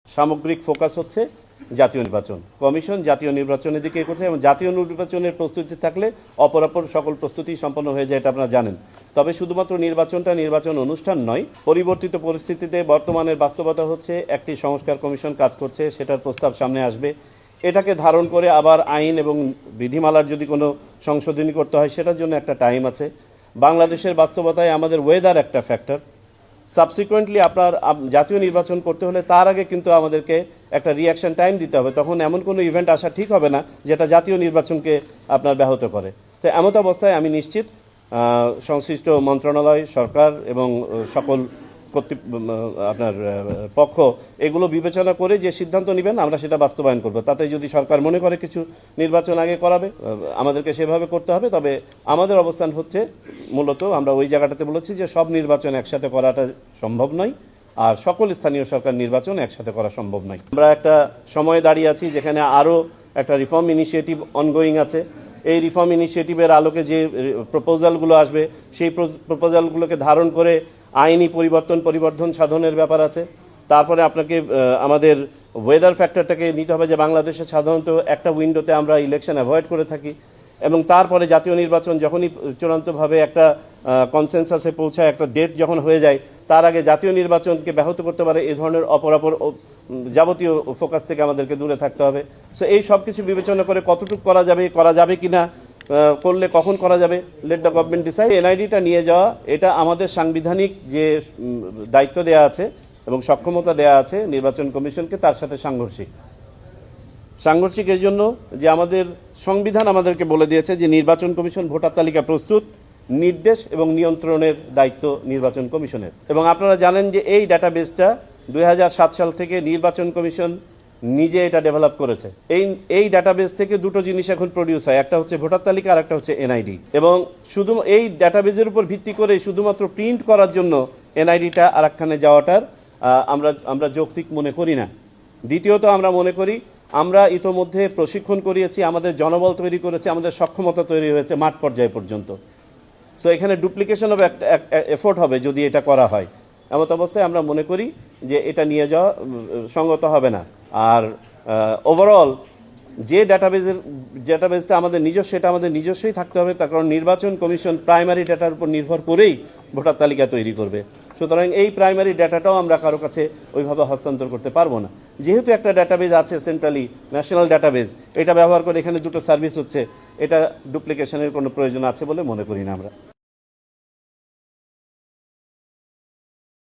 সামগ্রিক ফোকাস হচ্ছে জাতীয় নির্বাচন কমিশন জাতীয় নির্বাচনের দিকে এগোচ্ছে এবং জাতীয় নির্বাচনের প্রস্তুতি থাকলে অপরাপর সকল প্রস্তুতি সম্পন্ন হয়ে যায়, এটা আপনারা জানেন। তবে শুধুমাত্র নির্বাচনটা নির্বাচন অনুষ্ঠান নয়, পরিবর্তিত পরিস্থিতিতে বর্তমানের বাস্তবতা হচ্ছে একটি সংস্কার কমিশন কাজ করছে, সেটার প্রস্তাব সামনে আসবে। এটাকে ধারণ করে আবার আইন এবং বিধিমালার যদি কোনো সংশোধনী করতে হয় সেটার জন্য একটা টাইম আছে। বাংলাদেশের বাস্তবতায় আমাদের ওয়েদার একটা ফ্যাক্টর। সাবসিকুয়েন্টলি আপনার জাতীয় নির্বাচন করতে হলে তার আগে কিন্তু আমাদেরকে একটা রিয়াকশন টাইম দিতে হবে। তখন এমন কোনো ইভেন্ট আসা ঠিক হবে না যেটা জাতীয় নির্বাচনকে আপনার ব্যাহত করে। তো এমত অবস্থায় আমি নিশ্চিত সংশ্লিষ্ট মন্ত্রণালয়, সরকার এবং সকল আপনার পক্ষ এগুলো বিবেচনা করে যে সিদ্ধান্ত নেবেন আমরা সেটা বাস্তবায়ন করব। তাতে যদি সরকার মনে করে কিছু নির্বাচন আগে করাবে, আমাদেরকে সেভাবে করতে হবে। তবে আমাদের অবস্থান হচ্ছে মূলত আমরা ওই জায়গাটাতে বলেছি যে সব নির্বাচন একসাথে করাটা সম্ভব নয়, আর সকল স্থানীয় সরকার নির্বাচন একসাথে করা সম্ভব নয়। আমরা একটা সময়ে দাঁড়িয়ে আছি যেখানে আরও একটা রিফর্ম ইনিশিয়েটিভ অনগোয়িং আছে। এই রিফর্ম ইনিশিয়েটিভের আলোকে যে প্রপোজালগুলো আসবে সেই প্রপোজালগুলোকে ধারণ করে আইনি পরিবর্ধন সাধনের ব্যাপার আছে। তারপরে আপনাকে আমাদের ওয়েদার ফ্যাক্টরটাকে নিতে হবে যে বাংলাদেশে সাধারণত একটা উইন্ডোতে আমরা ইলেকশন অ্যাভয়েড করে থাকি, এবং তারপরে জাতীয় নির্বাচন যখনই চূড়ান্তভাবে একটা কনসেনসাসে পৌঁছায়, একটা ডেট যখন হয়ে যায়, তার আগে জাতীয় নির্বাচনকে ব্যাহত করতে পারে এই ধরনের অপরাপর যাবতীয় ফোকাস থেকে আমাদেরকে দূরে থাকতে হবে। সো এই সব কিছু বিবেচনা করে কতটুকু করা যাবে কিনা, করলে কখন করা যাবে, লেট দ্য গভর্নমেন্ট ডিসাইড। এনআইডিটা নিয়ে যাওয়া এটা আমাদের সাংবিধানিক যে দায়িত্ব দেওয়া আছে এবং সক্ষমতা দেওয়া আছে নির্বাচন কমিশনকে, তার সাথে সাংঘর্ষিক এই জন্য যে আমাদের সংবিধান আমাদেরকে বলে দিয়েছে যে নির্বাচন কমিশন ভোটার তালিকা প্রস্তুত, নির্দেশ এবং নিয়ন্ত্রণের দায়িত্ব নির্বাচন কমিশনের। এবং আপনারা জানেন যে এই ডাটাবেসটা 2007 সাল থেকে নির্বাচন কমিশন নিজে এটা ডেভেলপ করেছে। এই ডাটাবেস থেকে দুটো জিনিস এখন প্রডিউস হয়, একটা হচ্ছে ভোটার তালিকা আর একটা হচ্ছে এনআইডি। এবং শুধু এই ডাটাবেসের উপর ভিত্তি করে শুধুমাত্র প্রিন্ট করার জন্য এনআইডিটা আরেকখানে যাওয়াটার আমরা যৌক্তিক মনে করি না। দ্বিতীয়ত আমরা মনে করি আমরা ইতোমধ্যে প্রশিক্ষণ করিয়েছি, আমাদের জনবল তৈরি করেছি, আমাদের সক্ষমতা তৈরি হয়েছে মাঠ পর্যায় পর্যন্ত। সো এখানে ডুপ্লিকেশন অফ এফোর্ট হবে যদি এটা করা হয়। এমত অবস্থায় আমরা মনে করি যে এটা নিয়ে যাওয়া সঙ্গত হবে না। আর ওভারঅল যে ডাটাবেসটা আমাদের নিজস্ব, সেটা আমাদের নিজস্বই থাকতে হবে, তার কারণ নির্বাচন কমিশন প্রাইমারি ডাটার উপর নির্ভর করেই ভোটার তালিকা তৈরি করবে। সুতরাং এই প্রাইমারি ডাটাটাও আমরা কারো কাছে ওইভাবে হস্তান্তর করতে পারবো না। যেহেতু একটা ডাটাবেজ আছে সেন্ট্রালি ন্যাশনাল ডাটাবেজ, এটা ব্যবহার করে এখানে দুটো সার্ভিস হচ্ছে, এটা ডুপ্লিকেশনের কোনো প্রয়োজন আছে বলে মনে করি না আমরা।